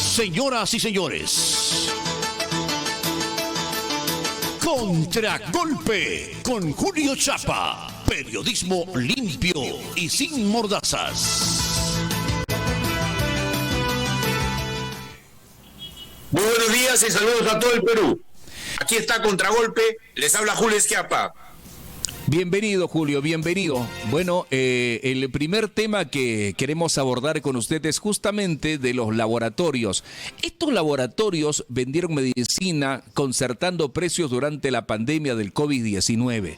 Señoras y señores, Contragolpe con Julio Chapa. Periodismo limpio y sin mordazas. Muy buenos días y saludos a todo el Perú. Aquí está Contragolpe, les habla Julio Chapa. Bienvenido, Julio, bienvenido. Bueno, el primer tema que queremos abordar con usted es justamente de los laboratorios. Estos laboratorios vendieron medicina concertando precios durante la pandemia del COVID-19.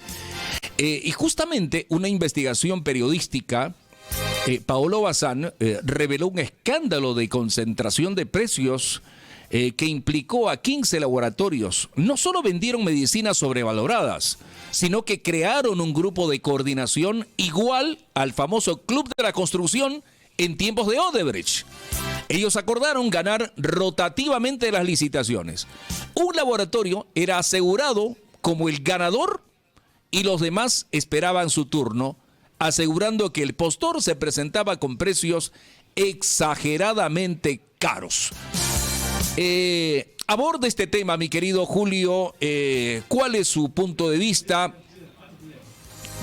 Y justamente una investigación periodística, Paolo Bazán, reveló un escándalo de concentración de precios que implicó a 15 laboratorios. No solo vendieron medicinas sobrevaloradas, sino que crearon un grupo de coordinación igual al famoso Club de la Construcción en tiempos de Odebrecht. Ellos acordaron ganar rotativamente las licitaciones. Un laboratorio era asegurado como el ganador y los demás esperaban su turno, asegurando que el postor se presentaba con precios exageradamente caros. Aborda este tema, mi querido Julio, ¿cuál es su punto de vista?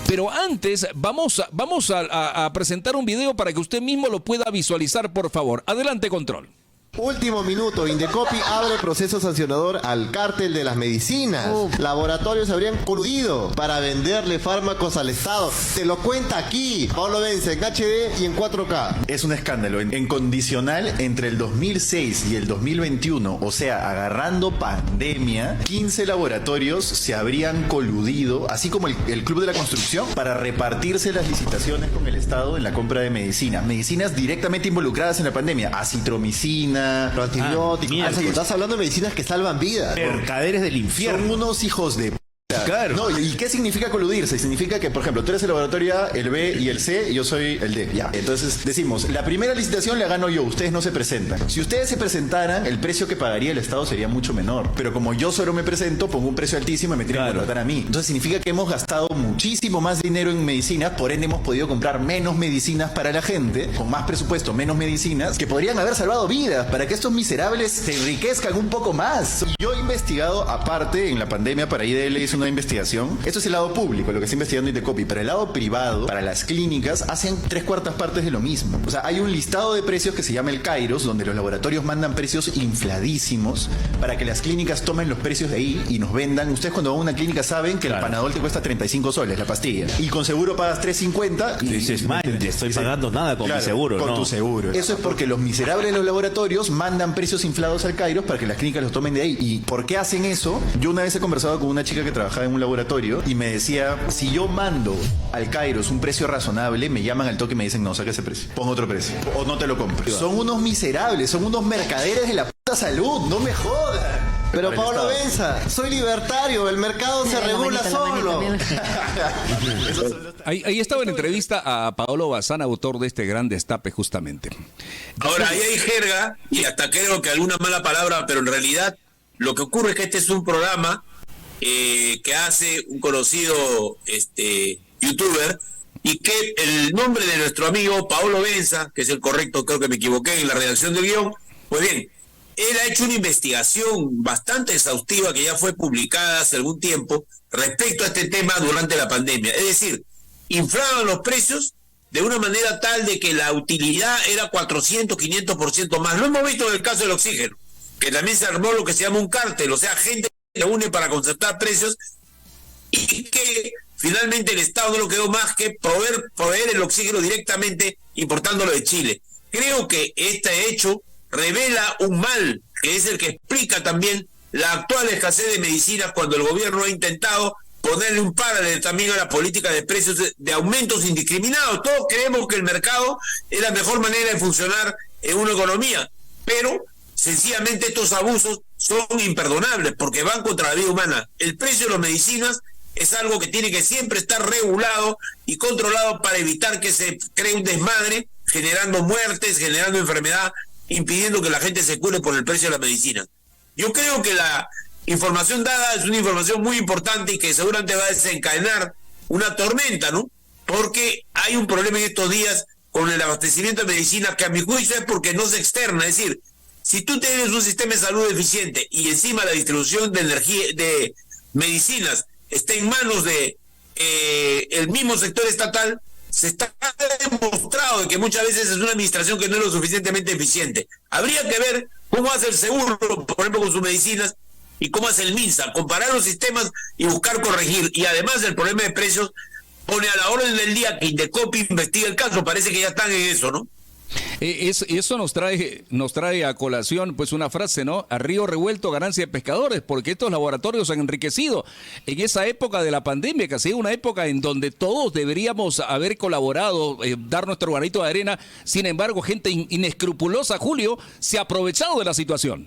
Pero antes vamos a presentar un video para que usted mismo lo pueda visualizar, por favor. Adelante, control. Último minuto, Indecopi abre proceso sancionador al cártel de las medicinas. Laboratorios habrían coludido para venderle fármacos al Estado. Te lo cuenta aquí, Paolo Benza, en HD y en 4K. Es un escándalo. En condicional, entre el 2006 y el 2021, o sea, agarrando pandemia, 15 laboratorios se habrían coludido, así como el Club de la Construcción, para repartirse las licitaciones con el Estado en la compra de medicinas. Medicinas directamente involucradas en la pandemia. Acitromicina, los antibióticos. Estás hablando de medicinas que salvan vidas. Mercaderes del infierno. Son unos hijos de... Claro. No, ¿y qué significa coludirse? Significa que, por ejemplo, tú eres el laboratorio A, el B y el C, y yo soy el D. Ya. Entonces decimos, la primera licitación la gano yo, ustedes no se presentan. Si ustedes se presentaran, el precio que pagaría el Estado sería mucho menor. Pero como yo solo me presento, pongo un precio altísimo y me tienen que contratar a mí. Entonces significa que hemos gastado muchísimo más dinero en medicinas, por ende hemos podido comprar menos medicinas para la gente, con más presupuesto, menos medicinas, que podrían haber salvado vidas, para que estos miserables se enriquezcan un poco más. Yo he investigado, aparte, en la pandemia, para IDL hizo una investigación. Esto es el lado público, lo que está investigando Indecopi. Para el lado privado, para las clínicas, hacen 3/4 partes de lo mismo. O sea, hay un listado de precios que se llama el Kairos, donde los laboratorios mandan precios infladísimos para que las clínicas tomen los precios de ahí y nos vendan. Ustedes cuando van a una clínica saben que el Panadol te cuesta 35 soles, la pastilla. Y con seguro pagas 3.50. Y dices, man, estoy pagando nada con mi seguro. Con tu seguro. Eso es porque los miserables de los laboratorios mandan precios inflados al Kairos para que las clínicas los tomen de ahí. ¿Y por qué hacen eso? Yo una vez he conversado con una chica que trabajaba en un laboratorio y me decía, si yo mando al Kairos un precio razonable, me llaman al toque y me dicen, no, saca ese precio, pon otro precio, o no te lo compro. Son unos miserables, son unos mercaderes de la puta salud, no me jodan. Pero Paolo Benza, soy libertario, el mercado se regula solo. Ahí estaba en entrevista a Paolo Bazán, autor de este gran destape justamente. Ahora, ahí hay jerga, y hasta creo que alguna mala palabra, pero en realidad lo que ocurre es que este es un programa que hace un conocido youtuber, y que el nombre de nuestro amigo Paolo Benza, que es el correcto, creo que me equivoqué en la redacción del guión, pues bien, él ha hecho una investigación bastante exhaustiva que ya fue publicada hace algún tiempo respecto a este tema durante la pandemia. Es decir, inflaban los precios de una manera tal de que la utilidad era 400, 500% más. Lo hemos visto en el caso del oxígeno, que también se armó lo que se llama un cártel, o sea, gente se une para concertar precios y que finalmente el Estado no lo quedó más que proveer el oxígeno directamente importándolo de Chile. Creo que este hecho revela un mal, que es el que explica también la actual escasez de medicinas cuando el gobierno ha intentado ponerle un paralelo también a la política de precios de aumentos indiscriminados. Todos creemos que el mercado es la mejor manera de funcionar en una economía, pero sencillamente estos abusos son imperdonables porque van contra la vida humana. El precio de las medicinas es algo que tiene que siempre estar regulado y controlado para evitar que se cree un desmadre, generando muertes, generando enfermedad, impidiendo que la gente se cure por el precio de la medicina. Yo creo que la información dada es una información muy importante y que seguramente va a desencadenar una tormenta, ¿no? Porque hay un problema en estos días con el abastecimiento de medicinas que a mi juicio es porque no se externa, es decir, Si tú tienes un sistema de salud eficiente y encima la distribución de energía, de medicinas, está en manos de el mismo sector estatal, se está demostrado que muchas veces es una administración que no es lo suficientemente eficiente. Habría que ver cómo hace el seguro, por ejemplo, con sus medicinas, y cómo hace el MINSA, comparar los sistemas y buscar corregir. Y además el problema de precios pone a la orden del día que Indecopi investigue el caso. Parece que ya están en eso, ¿no? Eso nos trae a colación pues una frase, ¿no? A río revuelto ganancia de pescadores, porque estos laboratorios se han enriquecido en esa época de la pandemia, que ha sido una época en donde todos deberíamos haber colaborado, dar nuestro granito de arena. Sin embargo, gente inescrupulosa, Julio, se ha aprovechado de la situación.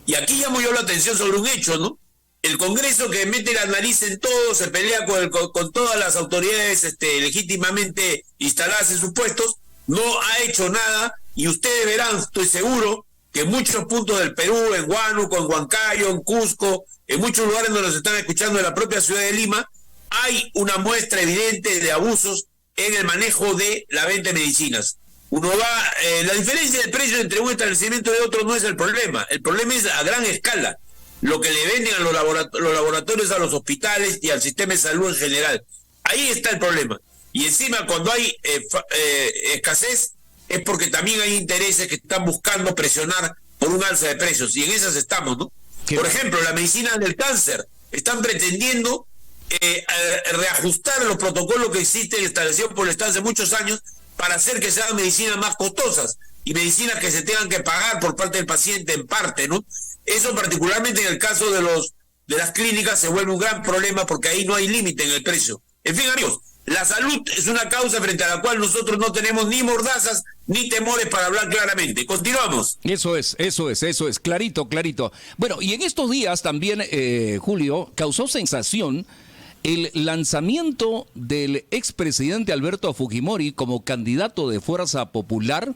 Y aquí llamo yo la atención sobre un hecho, ¿no? El Congreso, que mete la nariz en todo, se pelea con todas las autoridades legítimamente instaladas en sus puestos, no ha hecho nada, y ustedes verán, estoy seguro, que en muchos puntos del Perú, en Huánuco, en Huancayo, en Cusco, en muchos lugares donde nos están escuchando de la propia ciudad de Lima, hay una muestra evidente de abusos en el manejo de la venta de medicinas. Uno va, la diferencia de precio entre un establecimiento y otro no es el problema es a gran escala, lo que le venden a los laboratorios, a los hospitales y al sistema de salud en general. Ahí está el problema. Y encima, cuando hay escasez, es porque también hay intereses que están buscando presionar por un alza de precios, y en esas estamos, ¿no? Por ejemplo, la medicina del cáncer, están pretendiendo reajustar los protocolos que existen establecidos por el Estado hace muchos años para hacer que sean medicinas más costosas y medicinas que se tengan que pagar por parte del paciente en parte, ¿no? Eso particularmente en el caso de las clínicas se vuelve un gran problema, porque ahí no hay límite en el precio. En fin, amigos, la salud es una causa frente a la cual nosotros no tenemos ni mordazas ni temores para hablar claramente. Continuamos. Eso es, clarito. Bueno, y en estos días también, Julio, causó sensación el lanzamiento del expresidente Alberto Fujimori como candidato de Fuerza Popular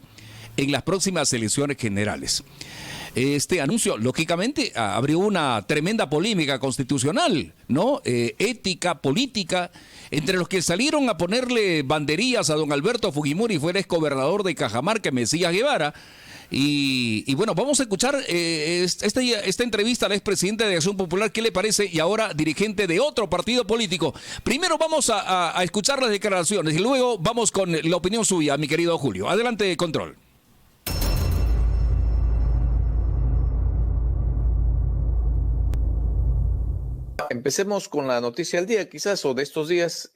en las próximas elecciones generales. Este anuncio, lógicamente, abrió una tremenda polémica constitucional, ¿no? Ética, política, entre los que salieron a ponerle banderías a don Alberto Fujimori fue el exgobernador de Cajamarca, Mesías Guevara. Y bueno, vamos a escuchar esta entrevista al expresidente de Acción Popular, ¿qué le parece? Y ahora dirigente de otro partido político. Primero vamos a escuchar las declaraciones y luego vamos con la opinión suya, mi querido Julio. Adelante, control. Empecemos con la noticia del día, quizás, o de estos días.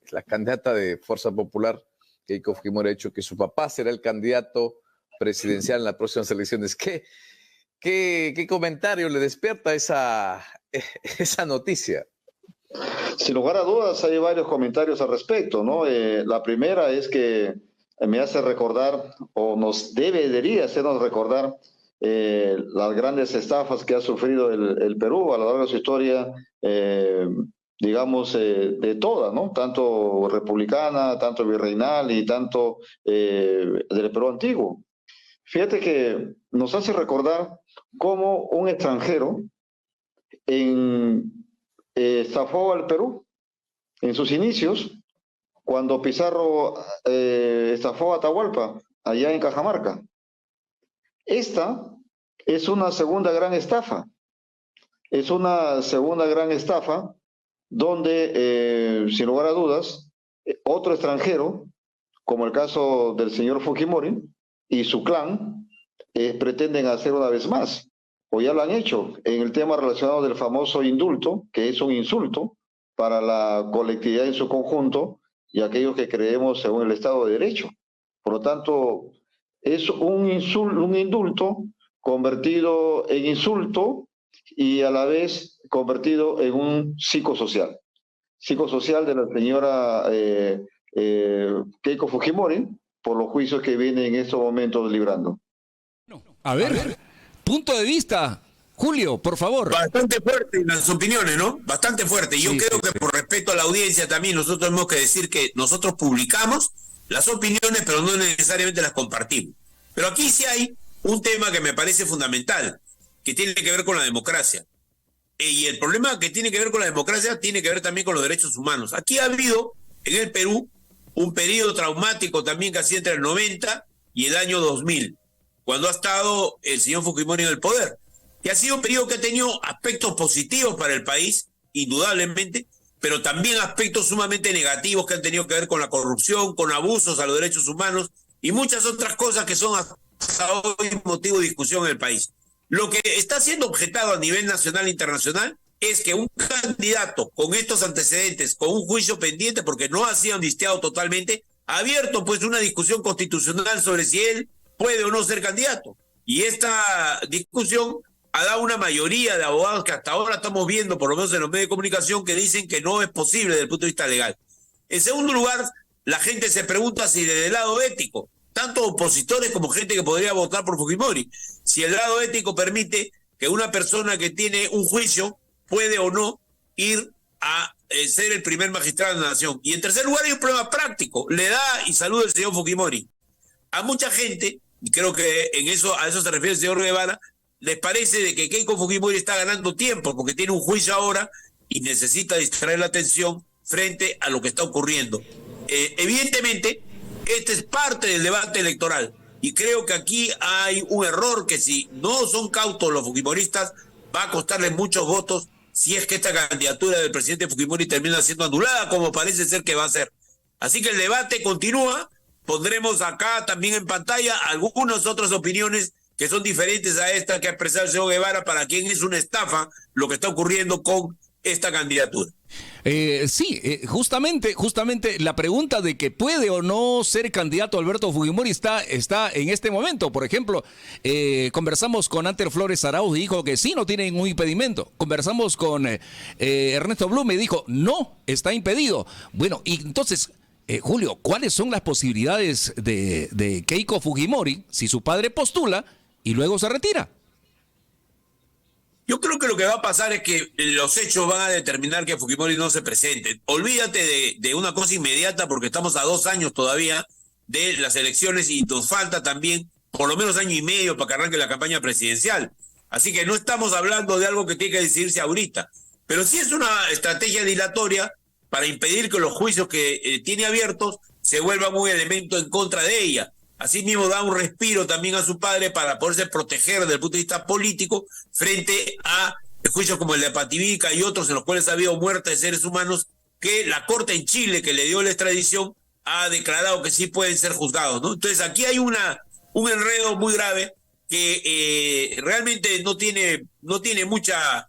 La candidata de Fuerza Popular, Keiko Fujimori, ha dicho que su papá será el candidato presidencial en las próximas elecciones. ¿Qué comentario le despierta esa noticia? Sin lugar a dudas, hay varios comentarios al respecto, ¿no? La primera es que me hace recordar, o debería hacernos recordar, las grandes estafas que ha sufrido el Perú a lo largo de su historia, digamos, de toda, ¿no? Tanto republicana, tanto virreinal y tanto del Perú antiguo. Fíjate que nos hace recordar cómo un extranjero estafó al Perú en sus inicios, cuando Pizarro estafó a Atahualpa, allá en Cajamarca. Esta es una segunda gran estafa. Es una segunda gran estafa donde, sin lugar a dudas, otro extranjero, como el caso del señor Fujimori y su clan, pretenden hacer una vez más, o ya lo han hecho, en el tema relacionado del famoso indulto, que es un insulto para la colectividad en su conjunto y aquellos que creemos según el Estado de Derecho. Por lo tanto, es un indulto convertido en insulto y a la vez convertido en un psicosocial de la señora Keiko Fujimori por los juicios que viene en estos momentos librando. A ver, punto de vista, Julio, por favor. Bastante fuerte en las opiniones, ¿no? Bastante fuerte. Yo creo que por respeto a la audiencia también nosotros tenemos que decir que nosotros publicamos las opiniones, pero no necesariamente las compartimos. Pero aquí sí hay un tema que me parece fundamental, que tiene que ver con la democracia. Y el problema que tiene que ver con la democracia tiene que ver también con los derechos humanos. Aquí ha habido en el Perú un periodo traumático también casi entre el 90 y el año 2000, cuando ha estado el señor Fujimori en el poder. Y ha sido un periodo que ha tenido aspectos positivos para el país, indudablemente, pero también aspectos sumamente negativos que han tenido que ver con la corrupción, con abusos a los derechos humanos y muchas otras cosas que son hasta hoy motivo de discusión en el país. Lo que está siendo objetado a nivel nacional e internacional es que un candidato con estos antecedentes, con un juicio pendiente porque no ha sido amnistiado totalmente, ha abierto pues una discusión constitucional sobre si él puede o no ser candidato. Y esta discusión ha dado una mayoría de abogados que hasta ahora estamos viendo, por lo menos en los medios de comunicación, que dicen que no es posible desde el punto de vista legal. En segundo lugar, la gente se pregunta si desde el lado ético, tanto opositores como gente que podría votar por Fujimori, si el lado ético permite que una persona que tiene un juicio puede o no ir a ser el primer magistrado de la nación. Y en tercer lugar hay un problema práctico, la edad y salud del señor Fujimori. A mucha gente, y creo que a eso se refiere el señor Guevara, les parece de que Keiko Fujimori está ganando tiempo porque tiene un juicio ahora y necesita distraer la atención frente a lo que está ocurriendo. Evidentemente, este es parte del debate electoral y creo que aquí hay un error que si no son cautos los fujimoristas va a costarles muchos votos si es que esta candidatura del presidente Fujimori termina siendo anulada, como parece ser que va a ser. Así que el debate continúa, pondremos acá también en pantalla algunas otras opiniones que son diferentes a esta que ha expresado el señor Guevara, para quien es una estafa lo que está ocurriendo con esta candidatura. Justamente la pregunta de que puede o no ser candidato Alberto Fujimori está en este momento. Por ejemplo, conversamos con Anter Flores Arauz y dijo que sí, no tiene ningún impedimento. Conversamos con Ernesto Blume y dijo no, está impedido. Bueno, y entonces, Julio, ¿cuáles son las posibilidades de Keiko Fujimori si su padre postula y luego se retira? Yo creo que lo que va a pasar es que los hechos van a determinar que Fujimori no se presente. Olvídate de una cosa inmediata porque estamos a 2 años todavía de las elecciones y nos falta también por lo menos 1 año y medio para que arranque la campaña presidencial. Así que no estamos hablando de algo que tiene que decidirse ahorita. Pero sí es una estrategia dilatoria para impedir que los juicios que tiene abiertos se vuelvan un elemento en contra de ella. Asimismo, da un respiro también a su padre para poderse proteger desde el punto de vista político frente a juicios como el de Pativica y otros en los cuales ha habido muerte de seres humanos que la Corte en Chile, que le dio la extradición, ha declarado que sí pueden ser juzgados, ¿no? Entonces aquí hay un enredo muy grave que realmente no tiene mucha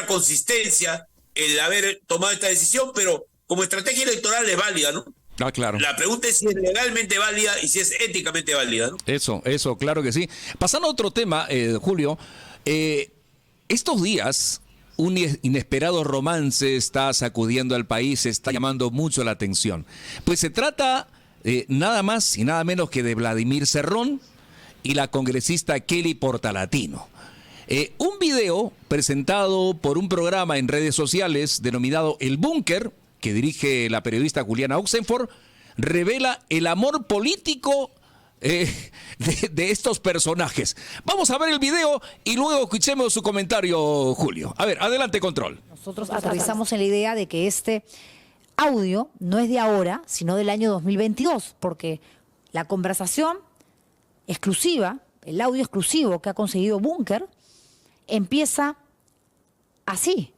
consistencia el haber tomado esta decisión, pero como estrategia electoral es válida, ¿no? Ah, claro. La pregunta es si es legalmente válida y si es éticamente válida, ¿no? Eso, claro que sí. Pasando a otro tema, Julio, estos días un inesperado romance está sacudiendo al país, está llamando mucho la atención. Pues se trata nada más y nada menos que de Vladimir Cerrón y la congresista Kelly Portalatino. Un video presentado por un programa en redes sociales denominado El Búnker, que dirige la periodista Juliana Oxenford, revela el amor político de estos personajes. Vamos a ver el video y luego escuchemos su comentario, Julio. A ver, adelante, control. Nosotros aterrizamos en la idea de que este audio no es de ahora, sino del año 2022, porque la conversación exclusiva, el audio exclusivo que ha conseguido Búnker, empieza así.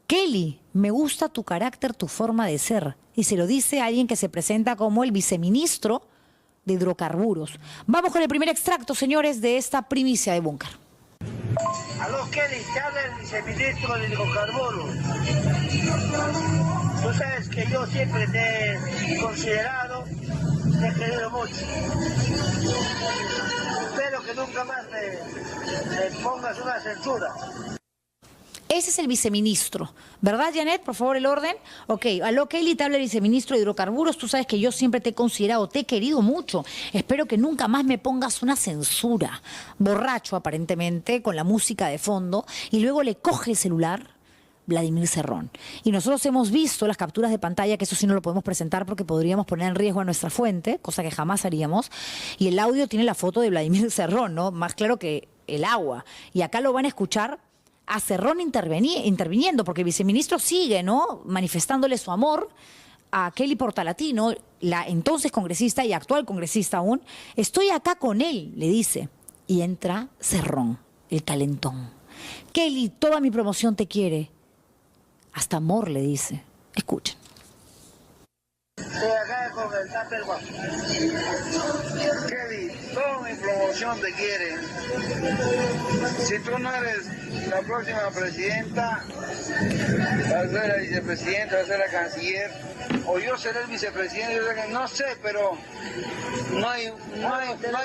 Kelly, me gusta tu carácter, tu forma de ser. Y se lo dice a alguien que se presenta como el viceministro de hidrocarburos. Vamos con el primer extracto, señores, de esta primicia de Búnker. Aló, Kelly, te habla el viceministro de hidrocarburos. Tú sabes que yo siempre te he considerado, te he querido mucho. Espero que nunca más me pongas una censura. Ese es el viceministro, ¿verdad, Janet? Por favor, el orden. Ok, aló, Kelly, te habla el viceministro de hidrocarburos. Tú sabes que yo siempre te he considerado, te he querido mucho. Espero que nunca más me pongas una censura. Borracho, aparentemente, con la música de fondo, y luego le coge el celular Vladimir Cerrón. Y nosotros hemos visto las capturas de pantalla, que eso sí no lo podemos presentar porque podríamos poner en riesgo a nuestra fuente, cosa que jamás haríamos. Y el audio tiene la foto de Vladimir Cerrón, ¿no? Más claro que el agua. Y acá lo van a escuchar a Cerrón interviniendo, porque el viceministro sigue, ¿no?, manifestándole su amor a Kelly Portalatino, la entonces congresista y actual congresista aún. Estoy acá con él, le dice. Y entra Cerrón, el calentón. Kelly, toda mi promoción te quiere. Hasta amor le dice. Escuchen. Estoy acá con el Tupper Guapo. Kelly, toda mi promoción te quiere. Si tú no eres la próxima presidenta, vas a ser la vicepresidenta, vas a ser la canciller, o yo seré el vicepresidente, no sé, pero no hay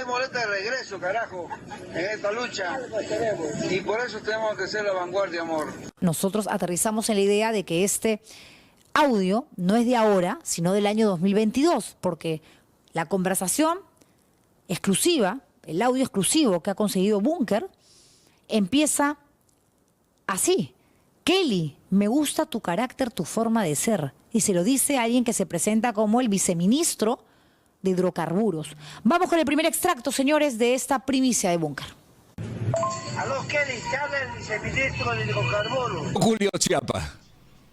boleta de regreso, carajo, en esta lucha. Y por eso tenemos que ser la vanguardia, amor. Nosotros aterrizamos en la idea de que este audio no es de ahora, sino del año 2022, porque la conversación exclusiva, el audio exclusivo que ha conseguido Búnker, empieza así. Kelly, me gusta tu carácter, tu forma de ser. Y se lo dice a alguien que se presenta como el viceministro de hidrocarburos. Vamos con el primer extracto, señores, de esta primicia de Búnker. Aló, Kelly, te habla el viceministro de hidrocarburos. Julio Chiapa.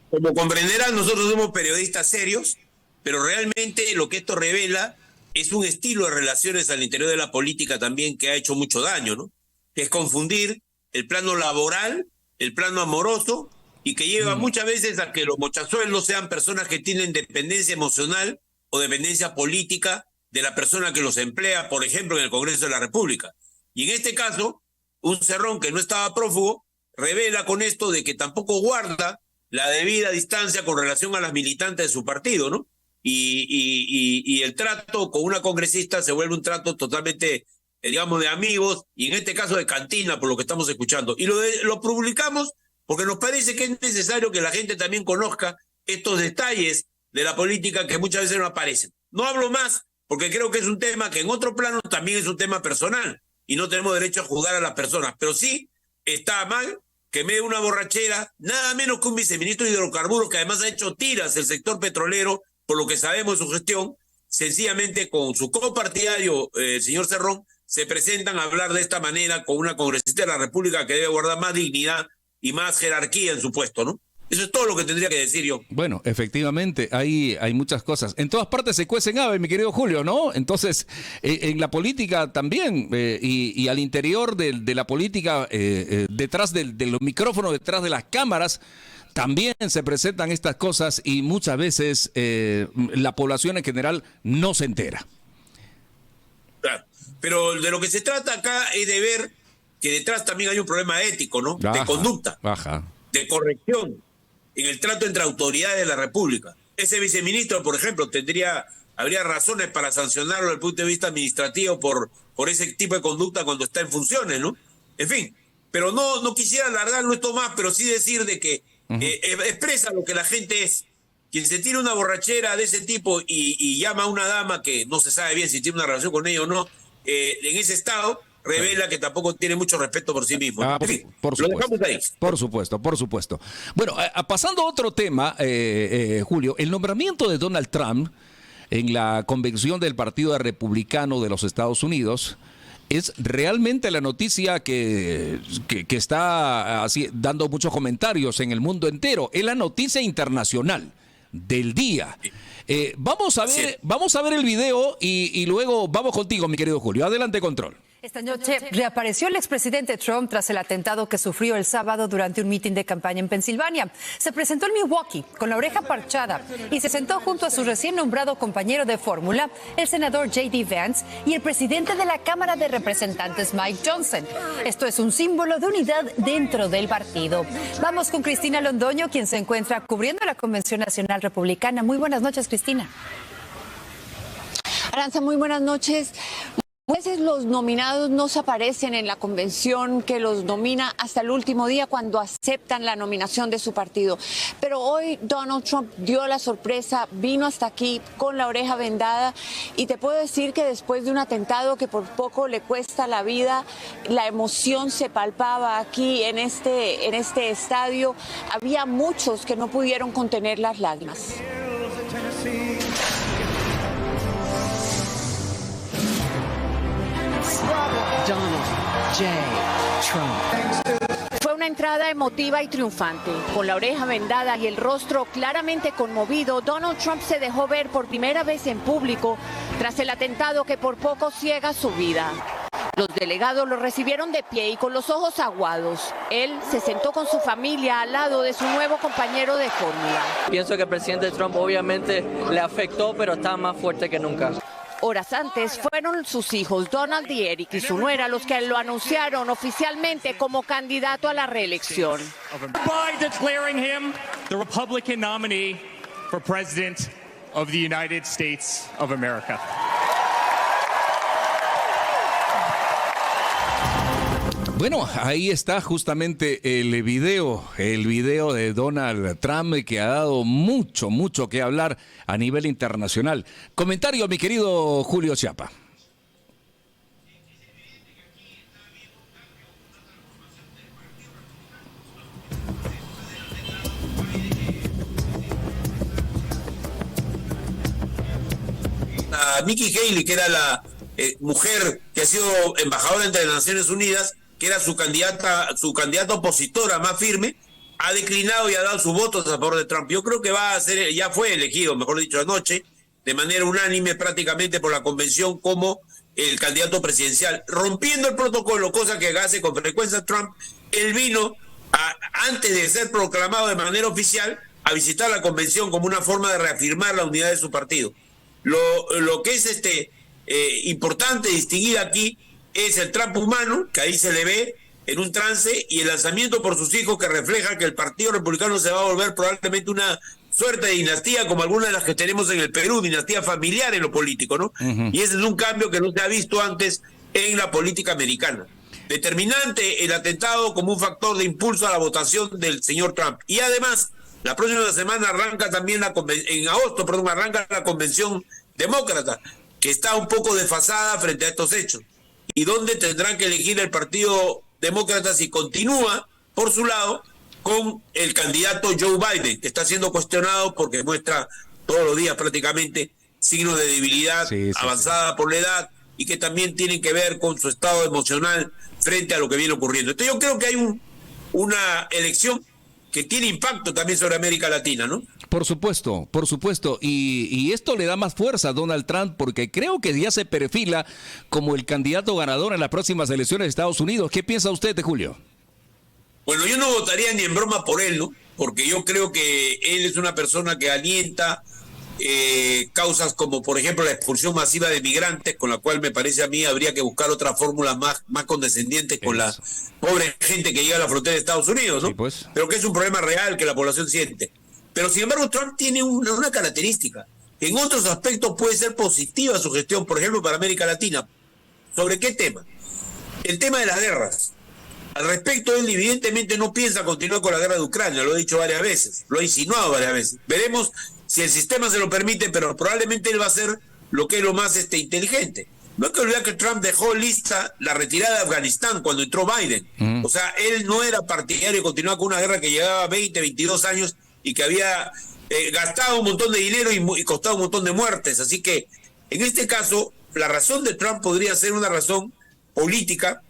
Como comprenderán, nosotros somos periodistas serios, pero realmente lo que esto revela es un estilo de relaciones al interior de la política también que ha hecho mucho daño, ¿no? Que es confundir el plano laboral, el plano amoroso, y que lleva muchas veces a que los mochazuelos sean personas que tienen dependencia emocional o dependencia política de la persona que los emplea, por ejemplo, en el Congreso de la República. Y en este caso, un Cerrón que no estaba prófugo revela con esto de que tampoco guarda la debida distancia con relación a las militantes de su partido, ¿no? Y el trato con una congresista se vuelve un trato totalmente, digamos, de amigos, y en este caso de cantina, por lo que estamos escuchando. Y lo publicamos porque nos parece que es necesario que la gente también conozca estos detalles de la política que muchas veces no aparecen. No hablo más porque creo que es un tema que en otro plano también es un tema personal y no tenemos derecho a juzgar a las personas, pero sí está mal que me dé una borrachera, nada menos que un viceministro de hidrocarburos que además ha hecho tiras el sector petrolero, por lo que sabemos de su gestión, sencillamente con su copartidario, el señor Cerrón, se presentan a hablar de esta manera con una congresista de la República que debe guardar más dignidad y más jerarquía en su puesto, ¿no? Eso es todo lo que tendría que decir yo. Bueno, efectivamente, hay muchas cosas. En todas partes se cuecen aves, mi querido Julio, ¿no? Entonces, en la política también, y al interior de la política, detrás de los micrófonos, detrás de las cámaras, también se presentan estas cosas y muchas veces la población en general no se entera. Claro, pero de lo que se trata acá es de ver que detrás también hay un problema ético, ¿no? De conducta, de corrección en el trato entre autoridades de la República. Ese viceministro, por ejemplo, habría razones para sancionarlo desde el punto de vista administrativo por ese tipo de conducta cuando está en funciones, ¿no? En fin, pero no quisiera alargarlo esto más, pero sí decir de que expresa lo que la gente es. Quien se tira una borrachera de ese tipo y llama a una dama que no se sabe bien si tiene una relación con ella o no, en ese estado, revela que tampoco tiene mucho respeto por sí mismo. En fin, por lo supuesto, dejamos ahí. Por supuesto. Bueno, pasando a otro tema, Julio, el nombramiento de Donald Trump en la convención del Partido Republicano de los Estados Unidos es realmente la noticia que está dando muchos comentarios en el mundo entero. Es la noticia internacional del día. Vamos a ver el video y luego vamos contigo, mi querido Julio. Adelante, control. Esta noche reapareció el expresidente Trump tras el atentado que sufrió el sábado durante un mitin de campaña en Pensilvania. Se presentó en Milwaukee con la oreja parchada y se sentó junto a su recién nombrado compañero de fórmula, el senador J.D. Vance, y el presidente de la Cámara de Representantes, Mike Johnson. Esto es un símbolo de unidad dentro del partido. Vamos con Cristina Londoño, quien se encuentra cubriendo la Convención Nacional Republicana. Muy buenas noches, Cristina. Aranza, muy buenas noches. A veces los nominados no se aparecen en la convención que los nomina hasta el último día cuando aceptan la nominación de su partido. Pero hoy Donald Trump dio la sorpresa, vino hasta aquí con la oreja vendada y te puedo decir que después de un atentado que por poco le cuesta la vida, la emoción se palpaba aquí en este estadio. Había muchos que no pudieron contener las lágrimas. Donald J. Trump. Fue una entrada emotiva y triunfante. Con la oreja vendada y el rostro claramente conmovido, Donald Trump se dejó ver por primera vez en público tras el atentado que por poco ciega su vida. Los delegados lo recibieron de pie y con los ojos aguados. Él se sentó con su familia al lado de su nuevo compañero de fórmula. Pienso que el presidente Trump obviamente le afectó, pero está más fuerte que nunca. Horas antes fueron sus hijos Donald y Eric y su nuera los que lo anunciaron oficialmente como candidato a la reelección. By declaring him the Republican nominee for President of the United States of America. Bueno, ahí está justamente el video de Donald Trump que ha dado mucho que hablar a nivel internacional. Comentario, mi querido Julio Chiapa. A Nikki Haley, que era la mujer que ha sido embajadora entre las Naciones Unidas, que era su candidata opositora más firme, ha declinado y ha dado sus votos a favor de Trump. Yo creo que va a ser, ya fue elegido, mejor dicho, anoche, de manera unánime prácticamente por la convención como el candidato presidencial, rompiendo el protocolo, cosa que hace con frecuencia Trump. Él vino, antes de ser proclamado de manera oficial, a visitar la convención como una forma de reafirmar la unidad de su partido. Lo que es importante distinguir aquí es el Trump humano, que ahí se le ve en un trance, y el lanzamiento por sus hijos, que refleja que el Partido Republicano se va a volver probablemente una suerte de dinastía, como algunas de las que tenemos en el Perú, dinastía familiar en lo político, ¿no? Y ese es un cambio que no se ha visto antes en la política americana. Determinante el atentado como un factor de impulso a la votación del señor Trump. Y además, la próxima semana arranca también en agosto, arranca la convención demócrata, que está un poco desfasada frente a estos hechos, y donde tendrán que elegir el Partido Demócrata si continúa por su lado con el candidato Joe Biden, que está siendo cuestionado porque muestra todos los días prácticamente signos de debilidad avanzada por la edad, y que también tienen que ver con su estado emocional frente a lo que viene ocurriendo. Entonces yo creo que hay una elección que tiene impacto también sobre América Latina, ¿no? Por supuesto. Y esto le da más fuerza a Donald Trump, porque creo que ya se perfila como el candidato ganador en las próximas elecciones de Estados Unidos. ¿Qué piensa usted, Julio? Bueno, yo no votaría ni en broma por él, ¿no? Porque yo creo que él es una persona que alienta causas como, por ejemplo, la expulsión masiva de migrantes, con la cual me parece a mí habría que buscar otras fórmulas más condescendientes con la pobre gente que llega a la frontera de Estados Unidos, ¿no? Sí, pues. Pero que es un problema real que la población siente. Pero sin embargo, Trump tiene una característica. En otros aspectos puede ser positiva su gestión, por ejemplo, para América Latina. ¿Sobre qué tema? El tema de las guerras. Al respecto, él evidentemente no piensa continuar con la guerra de Ucrania, lo ha dicho varias veces, lo ha insinuado varias veces. Veremos si el sistema se lo permite, pero probablemente él va a hacer lo que es lo más inteligente. No hay que olvidar que Trump dejó lista la retirada de Afganistán cuando entró Biden. O sea, él no era partidario de continuar con una guerra que llevaba 20, 22 años y que había gastado un montón de dinero y costado un montón de muertes. Así que, en este caso, la razón de Trump podría ser una razón política,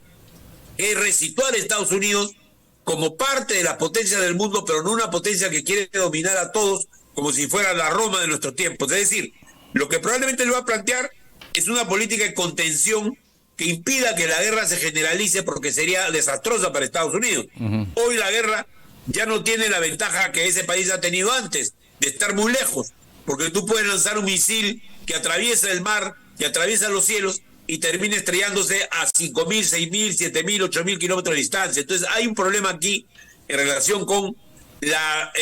que es resituar a Estados Unidos como parte de las potencias del mundo, pero no una potencia que quiere dominar a todos como si fuera la Roma de nuestros tiempos. Es decir, lo que probablemente le va a plantear es una política de contención que impida que la guerra se generalice, porque sería desastrosa para Estados Unidos. Hoy la guerra ya no tiene la ventaja que ese país ha tenido antes, de estar muy lejos, porque tú puedes lanzar un misil que atraviesa el mar, que atraviesa los cielos y termina estrellándose a 5.000, 6.000, 7.000, 8.000 kilómetros de distancia. Entonces hay un problema aquí en relación con la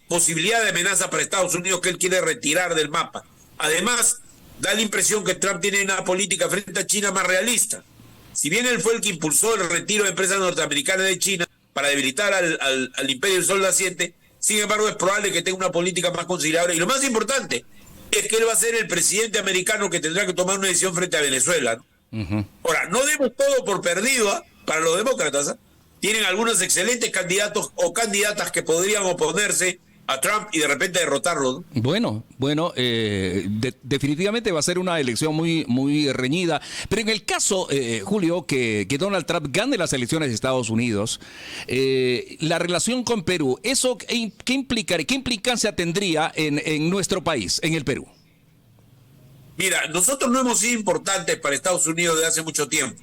posibilidad de amenaza para Estados Unidos que él quiere retirar del mapa. Además, da la impresión que Trump tiene una política frente a China más realista. Si bien él fue el que impulsó el retiro de empresas norteamericanas de China para debilitar al imperio del sol naciente, sin embargo es probable que tenga una política más considerable. Y lo más importante es que él va a ser el presidente americano que tendrá que tomar una decisión frente a Venezuela, ¿no? Ahora, no demos todo por perdido para los demócratas. Tienen algunos excelentes candidatos o candidatas que podrían oponerse a Trump y de repente derrotarlo, ¿no? Bueno, definitivamente va a ser una elección muy reñida. Pero en el caso, Julio, que Donald Trump gane las elecciones de Estados Unidos, la relación con Perú, ¿eso qué implicaría, qué implicancia tendría en nuestro país, en el Perú? Mira, nosotros no hemos sido importantes para Estados Unidos desde hace mucho tiempo.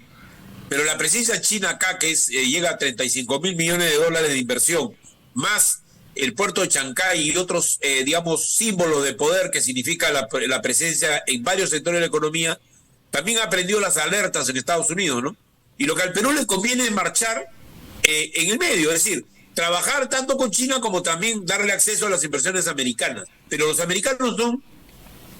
Pero la presencia china acá, que llega a 35 mil millones de dólares de inversión, más el puerto de Chancay y otros, digamos, símbolos de poder que significa la presencia en varios sectores de la economía, también ha prendido las alertas en Estados Unidos, ¿no? Y lo que al Perú le conviene es marchar en el medio, es decir, trabajar tanto con China como también darle acceso a las inversiones americanas. Pero los americanos son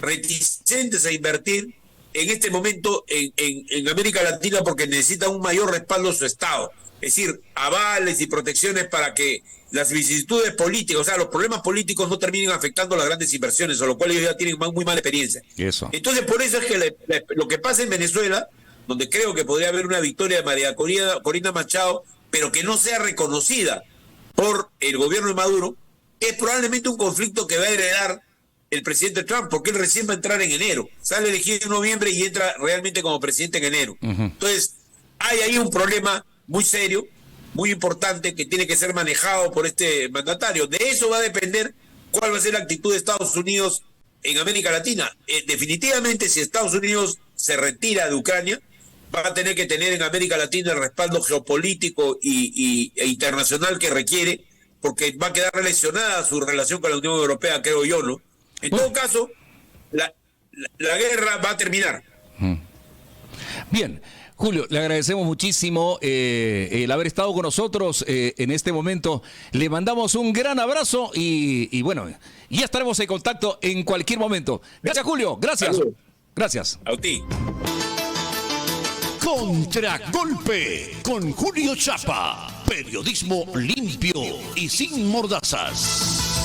reticentes a invertir en este momento en América Latina porque necesitan un mayor respaldo de su Estado. Es decir, avales y protecciones para que las vicisitudes políticas, o sea, los problemas políticos no terminen afectando las grandes inversiones, o lo cual ellos ya tienen muy mala experiencia. Eso. Entonces, por eso es que lo que pasa en Venezuela, donde creo que podría haber una victoria de María Corina Machado, pero que no sea reconocida por el gobierno de Maduro, es probablemente un conflicto que va a heredar el presidente Trump, porque él recién va a entrar en enero. Sale elegido en noviembre y entra realmente como presidente en enero. Entonces, hay ahí un problema muy serio, muy importante, que tiene que ser manejado por este mandatario. De eso va a depender cuál va a ser la actitud de Estados Unidos en América Latina. Definitivamente, si Estados Unidos se retira de Ucrania, va a tener que tener en América Latina el respaldo geopolítico e internacional que requiere, porque va a quedar lesionada su relación con la Unión Europea, creo yo, ¿no? En todo caso, la guerra va a terminar. Bien, Julio, le agradecemos muchísimo el haber estado con nosotros en este momento. Le mandamos un gran abrazo y bueno, ya estaremos en contacto en cualquier momento. Gracias, Julio. Gracias. Salud. Gracias. A ti. Contragolpe con Julio Chapa. Periodismo limpio y sin mordazas.